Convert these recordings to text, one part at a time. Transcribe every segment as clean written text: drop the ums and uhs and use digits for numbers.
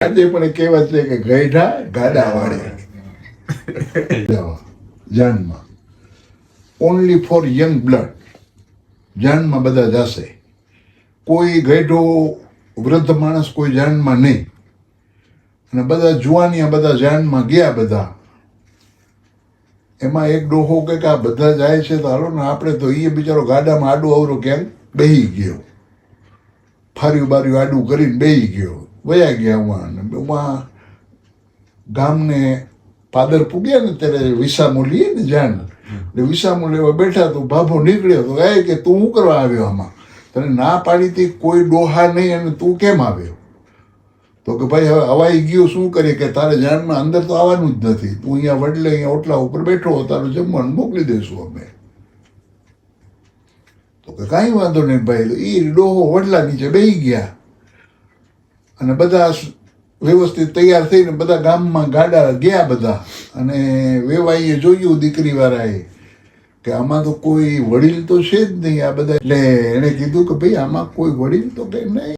આજે પણ કહેવત છે કે ગઈઢા ગાડા વાળે જાનમાં ઓનલી ફોર યંગ બ્લડ જાનમાં બધા જશે. કોઈ ગઈઢો વૃદ્ધ માણસ કોઈ જાનમાં નહીં, અને બધા જુવાનિયા બધા જાનમાં ગયા. બધા એમાં એક ડોહો કે આ બધા જાય છે તો હાલો ને આપણે તો એ બિચારો ગાડામાં આડું અવરો ક્યાંક બેહી ગયો, ફાર્યું બાર્યું આડું કરીને બેહી ગયો, વયા ગયા. ઉમાં ગામને પાદર પૂગ્યા ને ત્યારે વિસામો લઈએ ને જાન, એટલે વિસામો લેવા બેઠા તો ભાભો નીકળ્યો તો કે તું શું કરવા આવ્યો આમાં? તને ના પાડી હતી કોઈ ડોહા નહીં અને તું કેમ આવ્યો? તો કે ભાઈ હવે હવાઈ ગયું, શું કરીએ કે તારે જાનમાં અંદર તો આવવાનું જ નથી, તું અહીંયા વડલે અહીંયા ઓટલા ઉપર બેઠો, તારું જમવાનું મોકલી દઈશું અમે. તો કે કાંઈ વાંધો નહીં ભાઈ. એ ડોહો વડલા નીચે બેસી ગયા અને બધા વ્યવસ્થિત તૈયાર થઈને બધા ગામમાં ગાડા ગયા બધા. અને વેવાઈએ જોયું દીકરીવાળાએ કે આમાં તો કોઈ વડીલ તો છે જ નહીં આ બધા. એટલે એણે કીધું કે ભાઈ આમાં કોઈ વડીલ તો કંઈ નહીં.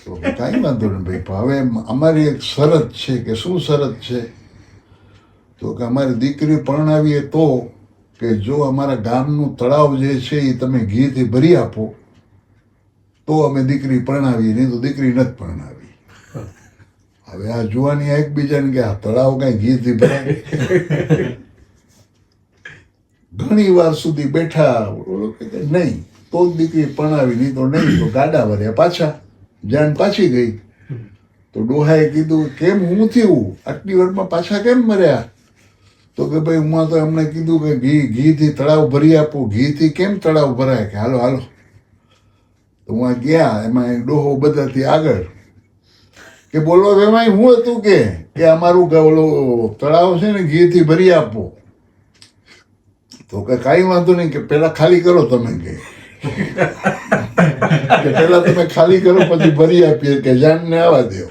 તો કાંઈ વાંધો નહીં ભાઈ, હવે અમારી એક શરત છે. કે શું શરત છે? તો કે અમારી દીકરી પરણાવીએ તો કે જો અમારા ગામનું તળાવ જે છે એ તમે ઘીથી ભરી આપો તો અમે દીકરી પરણાવીએ, નહીં તો દીકરી નથી પરણાવી. હવે આ જુવાની એકબીજાને કે આ તળાવ કાંઈ ઘીથી ભરાય. ઘણી વાર સુધી બેઠા, બોલો કે નહીં તો જ દીકરી પરણાવી, નહીં તો નહીં. તો ગાડા ભર્યા પાછા, જાન પાછી ગઈ. તો ડોહાએ કીધું કેમ હું થયું આટલી વારમાં પાછા કેમ મર્યા? તો કે ભાઈ હું તો એમને કીધું કે ઘીથી તળાવ ભરી આપું. ઘીથી કેમ તળાવ ભરાય? કે હાલો હાલો. તો હું ગયા, એમાં ડોહો બધાથી આગળ કે બોલો એમાં હું હતું કે અમારું ઓલો તળાવ છે ને ઘીથી ભરી આપો. તો કે કાંઈ વાંધો નહીં કે પહેલાં ખાલી કરો તમે, કે પહેલાં તમે ખાલી કરો પછી ભરી આપીએ, કે જાનને આવવા દો.